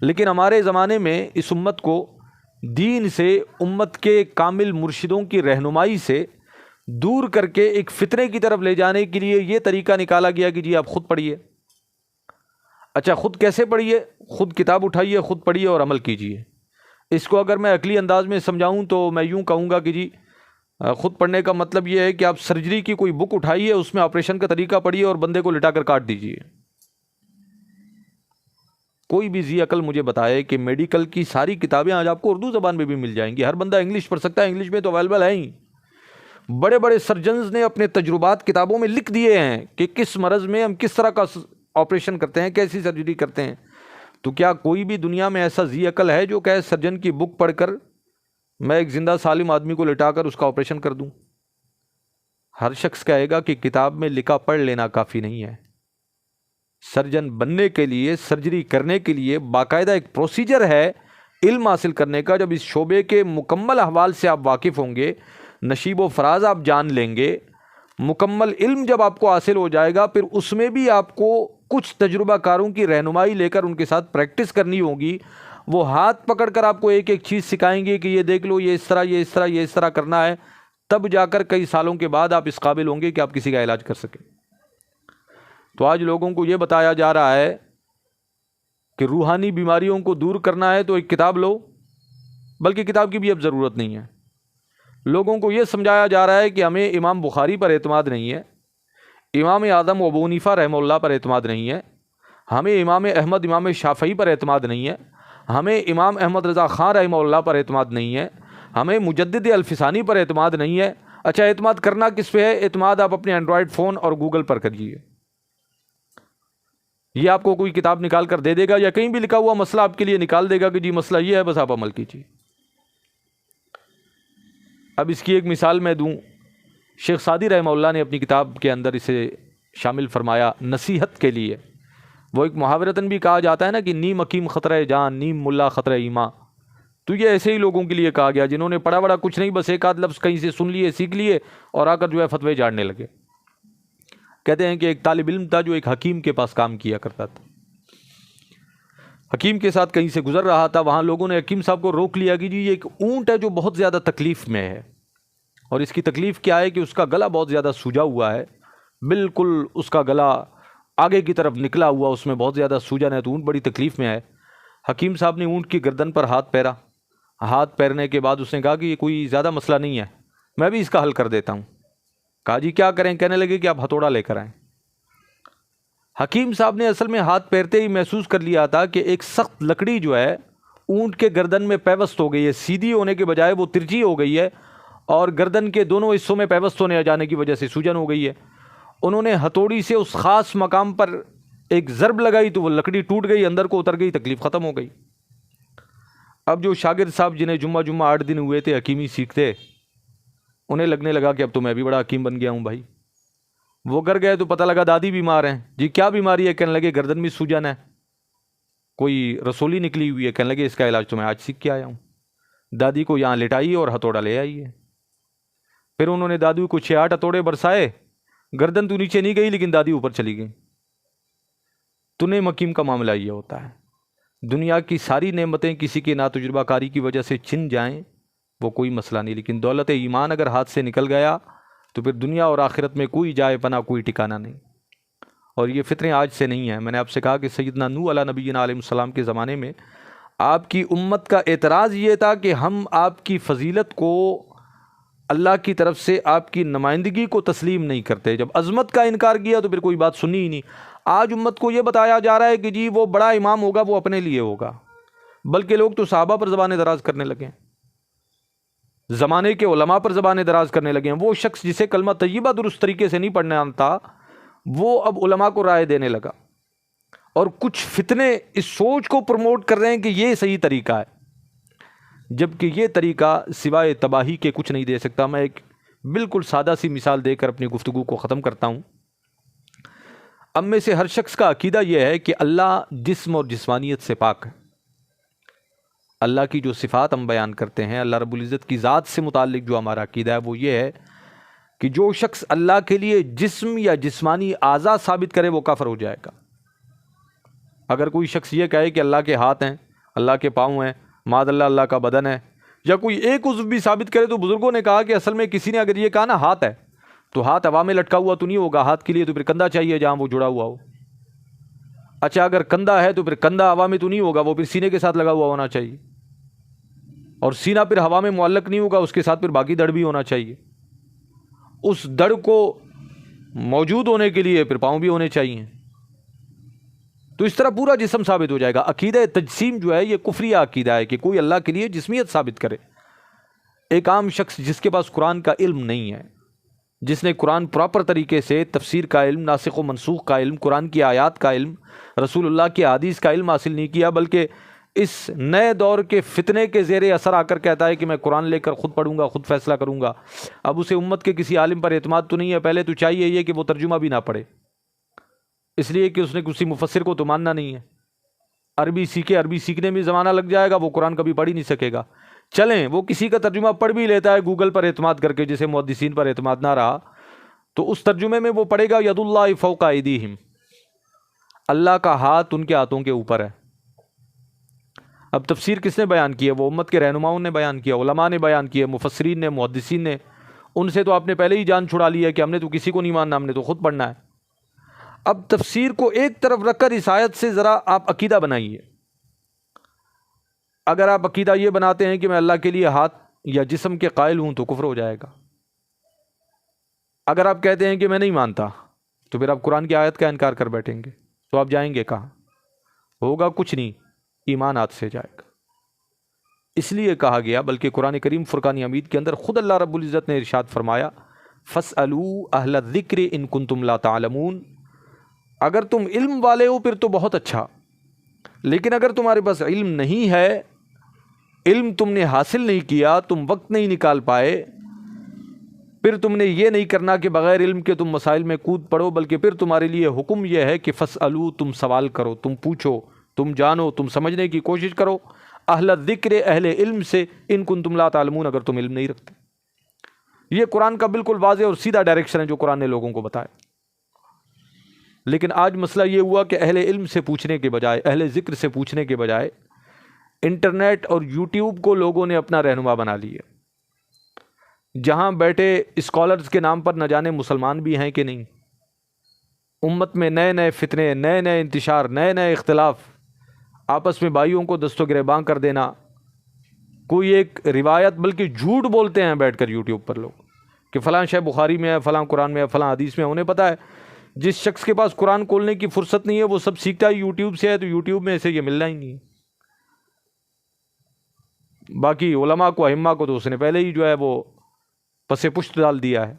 لیکن ہمارے زمانے میں اس امت کو دین سے، امت کے کامل مرشدوں کی رہنمائی سے دور کر کے ایک فتنے کی طرف لے جانے کے لیے یہ طریقہ نکالا گیا کہ جی آپ خود پڑھیے۔ اچھا خود کیسے پڑھیے؟ خود کتاب اٹھائیے، خود پڑھیے اور عمل کیجیے۔ اس کو اگر میں عقلی انداز میں سمجھاؤں تو میں یوں کہوں گا کہ جی خود پڑھنے کا مطلب یہ ہے کہ آپ سرجری کی کوئی بک اٹھائیے، اس میں آپریشن کا طریقہ پڑھیے اور بندے کو لٹا کر کاٹ دیجیے۔ کوئی بھی ذی عقل مجھے بتائے کہ میڈیکل کی ساری کتابیں آج آپ کو اردو زبان میں بھی مل جائیں گی، ہر بندہ انگلش پڑھ سکتا ہے، انگلش میں تو اویلیبل ہے ہی۔ بڑے بڑے سرجنز نے اپنے تجربات کتابوں میں لکھ دیے ہیں کہ کس مرض میں ہم کس طرح کا آپریشن کرتے ہیں، کیسی سرجری کرتے ہیں۔ تو کیا کوئی بھی دنیا میں ایسا ذی عقل ہے جو کہے سرجن کی بک پڑھ کر میں ایک زندہ سالم آدمی کو لٹا کر اس کا آپریشن کر دوں؟ ہر شخص کہے گا کہ کتاب میں لکھا پڑھ لینا کافی نہیں ہے۔ سرجن بننے کے لیے، سرجری کرنے کے لیے باقاعدہ ایک پروسیجر ہے علم حاصل کرنے کا۔ جب اس شعبے کے مکمل احوال سے آپ واقف ہوں گے، نشیب و فراز آپ جان لیں گے، مکمل علم جب آپ کو حاصل ہو جائے گا، پھر اس میں بھی آپ کو کچھ تجربہ کاروں کی رہنمائی لے کر ان کے ساتھ پریکٹس کرنی ہوگی۔ وہ ہاتھ پکڑ کر آپ کو ایک ایک چیز سکھائیں گے کہ یہ دیکھ لو، یہ اس طرح، یہ اس طرح، یہ اس طرح کرنا ہے، تب جا کر کئی سالوں کے بعد آپ اس قابل ہوں گے کہ آپ کسی کا علاج کر سکیں۔ تو آج لوگوں کو یہ بتایا جا رہا ہے کہ روحانی بیماریوں کو دور کرنا ہے تو ایک کتاب لو، بلکہ کتاب کی بھی اب ضرورت نہیں ہے۔ لوگوں کو یہ سمجھایا جا رہا ہے کہ ہمیں امام بخاری پر اعتماد نہیں ہے، امام اعظم ابو حنیفہ رحمہ اللہ پر اعتماد نہیں ہے، ہمیں امام احمد، امام شافعی پر اعتماد نہیں ہے، ہمیں امام احمد رضا خان رحمہ اللہ پر اعتماد نہیں ہے، ہمیں مجدد الفسانی پر اعتماد نہیں ہے۔ اچھا اعتماد کرنا کس پہ ہے؟ اعتماد آپ اپنے اینڈرائڈ فون اور گوگل پر کریے۔ یہ آپ کو کوئی کتاب نکال کر دے دے گا یا کہیں بھی لکھا ہوا مسئلہ آپ کے لیے نکال دے گا کہ جی مسئلہ یہ ہے، بس آپ عمل کیجیے۔ اب اس کی ایک مثال میں دوں، شیخ سعدی رحمہ اللہ نے اپنی کتاب کے اندر اسے شامل فرمایا نصیحت کے لیے۔ وہ ایک محاورتاً بھی کہا جاتا ہے نا کہ نیم حکیم خطرہ جان، نیم ملا خطرہ ایمان۔ تو یہ ایسے ہی لوگوں کے لیے کہا گیا جنہوں نے پڑھا بڑا کچھ نہیں، بس ایک آدھ لفظ کہیں سے سن لیے، سیکھ لیے اور آ کر جو ہے فتوے جاڑنے لگے۔ کہتے ہیں کہ ایک طالب علم تھا جو ایک حکیم کے پاس کام کیا کرتا تھا۔ حکیم کے ساتھ کہیں سے گزر رہا تھا، وہاں لوگوں نے حکیم صاحب کو روک لیا کہ جی یہ ایک اونٹ ہے جو بہت زیادہ تکلیف میں ہے، اور اس کی تکلیف کیا ہے کہ اس کا گلا بہت زیادہ سوجا ہوا ہے، بالکل اس کا گلا آگے کی طرف نکلا ہوا، اس میں بہت زیادہ سوجن ہے، تو اونٹ بڑی تکلیف میں ہے۔ حکیم صاحب نے اونٹ کی گردن پر ہاتھ پھیرا، ہاتھ پھیرنے کے بعد اس نے کہا کہ یہ کوئی زیادہ مسئلہ نہیں ہے، میں بھی اس کا حل کر دیتا ہوں۔ کہا جی کیا کریں؟ کہنے لگے کہ آپ ہتھوڑا لے کر آئیں۔ حکیم صاحب نے اصل میں ہاتھ پھیرتے ہی محسوس کر لیا تھا کہ ایک سخت لکڑی جو ہے اونٹ کے گردن میں پیوست ہو گئی ہے، سیدھی ہونے کے بجائے وہ ترچھی ہو گئی ہے، اور گردن کے دونوں حصوں میں پیوست ہونے جانے کی وجہ سے سوجن ہو گئی ہے۔ انہوں نے ہتھوڑی سے اس خاص مقام پر ایک ضرب لگائی تو وہ لکڑی ٹوٹ گئی، اندر کو اتر گئی، تکلیف ختم ہو گئی۔ اب جو شاگرد صاحب جنہیں جمعہ 8 دن ہوئے تھے حکیمی سیکھتے، انہیں لگنے لگا کہ اب تو میں بھی بڑا حکیم بن گیا ہوں بھائی۔ وہ گھر گئے تو پتہ لگا دادی بیمار ہیں۔ جی کیا بیماری ہے؟ کہنے لگے گردن میں سوجن ہے، کوئی رسولی نکلی ہوئی ہے۔ کہنے لگے اس کا علاج تو میں آج سیکھ کے آیا ہوں۔ دادی کو یہاں لٹائیے اور ہتھوڑا لے آئیے۔ پھر انہوں نے دادی کو 6-8 ہتھوڑے برسائے، گردن تو نیچے نہیں گئی لیکن دادی اوپر چلی گئی۔ تنعیم حکیم کا معاملہ یہ ہوتا ہے، دنیا کی ساری نعمتیں کسی کی ناتجربہ کاری کی وجہ سے چھن جائیں وہ کوئی مسئلہ نہیں، لیکن دولت ایمان اگر ہاتھ سے نکل گیا تو پھر دنیا اور آخرت میں کوئی جائے پناہ، کوئی ٹھکانہ نہیں۔ اور یہ فتنے آج سے نہیں ہیں۔ میں نے آپ سے کہا کہ سیدنا نوح علیہ نبینا علیہ السلام کے زمانے میں آپ کی امت کا اعتراض یہ تھا کہ ہم آپ کی فضیلت کو، اللہ کی طرف سے آپ کی نمائندگی کو تسلیم نہیں کرتے۔ جب عظمت کا انکار کیا تو پھر کوئی بات سنی ہی نہیں۔ آج امت کو یہ بتایا جا رہا ہے کہ جی وہ بڑا امام ہوگا، وہ اپنے لیے ہوگا، بلکہ لوگ تو صحابہ پر زبان دراز کرنے لگے ہیں، زمانے کے علماء پر زبان دراز کرنے لگے ہیں۔ وہ شخص جسے کلمہ طیبہ درست طریقے سے نہیں پڑھنا آتا، وہ اب علماء کو رائے دینے لگا، اور کچھ فتنے اس سوچ کو پروموٹ کر رہے ہیں کہ یہ صحیح طریقہ ہے، جبکہ یہ طریقہ سوائے تباہی کے کچھ نہیں دے سکتا۔ میں ایک بالکل سادہ سی مثال دے کر اپنی گفتگو کو ختم کرتا ہوں۔ اب میں سے ہر شخص کا عقیدہ یہ ہے کہ اللہ جسم اور جسمانیت سے پاک ہے۔ اللہ کی جو صفات ہم بیان کرتے ہیں، اللہ رب العزت کی ذات سے متعلق جو ہمارا عقیدہ ہے وہ یہ ہے کہ جو شخص اللہ کے لیے جسم یا جسمانی اعضاء ثابت کرے وہ کافر ہو جائے گا۔ اگر کوئی شخص یہ کہے کہ اللہ کے ہاتھ ہیں اللہ کے پاؤں ہیں، معاذ اللہ اللہ کا بدن ہے، یا کوئی ایک عضو بھی ثابت کرے تو بزرگوں نے کہا کہ اصل میں کسی نے اگر یہ کہا نا ہاتھ ہے، تو ہاتھ ہوا میں لٹکا ہوا تو نہیں ہوگا، ہاتھ کے لیے تو پھر کندھا چاہیے جہاں وہ جڑا ہوا ہو۔ اچھا اگر کندھا ہے تو پھر کندھا ہوا میں تو نہیں ہوگا، وہ پھر سینے کے ساتھ لگا ہوا ہونا چاہیے، اور سینہ پھر ہوا میں معلق نہیں ہوگا، اس کے ساتھ پھر باقی دڑ بھی ہونا چاہیے۔ اس دڑ کو موجود ہونے کے لیے پھر پاؤں بھی ہونے چاہیے۔ تو اس طرح پورا جسم ثابت ہو جائے گا۔ عقیدہ تجسیم جو ہے یہ کفریہ عقیدہ ہے کہ کوئی اللہ کے لیے جسمیت ثابت کرے۔ ایک عام شخص جس کے پاس قرآن کا علم نہیں ہے، جس نے قرآن پراپر طریقے سے تفسیر کا علم، ناسخ و منسوخ کا علم، قرآن کی آیات کا علم، رسول اللہ کی احادیث کا علم حاصل نہیں کیا، بلکہ اس نئے دور کے فتنے کے زیر اثر آ کر کہتا ہے کہ میں قرآن لے کر خود پڑھوں گا، خود فیصلہ کروں گا، اب اسے امت کے کسی عالم پر اعتماد تو نہیں ہے۔ پہلے تو چاہیے یہ کہ وہ ترجمہ بھی نہ پڑھے، اس لیے کہ اس نے کسی مفسر کو تو ماننا نہیں ہے۔ عربی سیکھے، عربی سیکھنے میں زمانہ لگ جائے گا، وہ قرآن کبھی پڑھ ہی نہیں سکے گا۔ چلیں وہ کسی کا ترجمہ پڑھ بھی لیتا ہے گوگل پر اعتماد کر کے، جسے محدثین پر اعتماد نہ رہا، تو اس ترجمے میں وہ پڑھے گا ید اللہ فوق ایدیہم، اللہ کا ہاتھ ان کے ہاتھوں کے اوپر ہے۔ اب تفسیر کس نے بیان کی ہے؟ وہ امت کے رہنماؤں نے بیان کیا، علماء نے بیان کیا، مفسرین نے، محدثین نے۔ ان سے تو آپ نے پہلے ہی جان چھڑا لی ہے کہ ہم نے تو کسی کو نہیں ماننا، ہم نے تو خود پڑھنا ہے۔ اب تفسیر کو ایک طرف رکھ کر اس آیت سے ذرا آپ عقیدہ بنائیے۔ اگر آپ عقیدہ یہ بناتے ہیں کہ میں اللہ کے لیے ہاتھ یا جسم کے قائل ہوں تو کفر ہو جائے گا۔ اگر آپ کہتے ہیں کہ میں نہیں مانتا تو پھر آپ قرآن کی آیت کا انکار کر بیٹھیں گے، تو آپ جائیں گے کہاں؟ ہوگا کچھ نہیں، ایمان ہاتھ سے جائے گا۔ اس لیے کہا گیا، بلکہ قرآن کریم فرقان حمید کے اندر خود اللہ رب العزت نے ارشاد فرمایا فَاسْأَلُوا أَهْلَ الذِّكْرِ إِن كُنتُمْ لَا تَعْلَمُونَ، اگر تم علم والے ہو پھر تو بہت اچھا، لیکن اگر تمہارے پاس علم نہیں ہے، علم تم نے حاصل نہیں کیا، تم وقت نہیں نکال پائے، پھر تم نے یہ نہیں کرنا کہ بغیر علم کے تم مسائل میں کود پڑو، بلکہ پھر تمہارے لیے حکم یہ ہے کہ فَاسْأَلُوا، تم سوال کرو، تم پوچھو، تم جانو، تم سمجھنے کی کوشش کرو، اہل الذکر، اہل علم سے، ان کنتم لا تعلمون، اگر تم علم نہیں رکھتے۔ یہ قرآن کا بالکل واضح اور سیدھا ڈائریکشن ہے جو قرآن نے لوگوں کو بتایا۔ لیکن آج مسئلہ یہ ہوا کہ اہل علم سے پوچھنے کے بجائے، اہل ذکر سے پوچھنے کے بجائے، انٹرنیٹ اور یوٹیوب کو لوگوں نے اپنا رہنما بنا لی ہے۔ جہاں بیٹھے اسکالرز کے نام پر نہ جانے مسلمان بھی ہیں کہ نہیں، امت میں نئے نئے فتنے، نئے نئے انتشار، نئے نئے اختلاف، آپس میں بھائیوں کو دست و گریباں کر دینا، کوئی ایک روایت، بلکہ جھوٹ بولتے ہیں بیٹھ کر یوٹیوب پر لوگ کہ فلاں شے بخاری میں ہے، فلاں قرآن میں ہے، فلاں حدیث میں ہے۔ انہیں پتہ ہے جس شخص کے پاس قرآن کھولنے کی فرصت نہیں ہے وہ سب سیکھتا ہے یوٹیوب سے ہے، تو یوٹیوب میں سے یہ ملنا ہی نہیں ہے۔ باقی علماء کو، ائمہ کو تو اس نے پہلے ہی جو ہے وہ پس پشت ڈال دیا ہے۔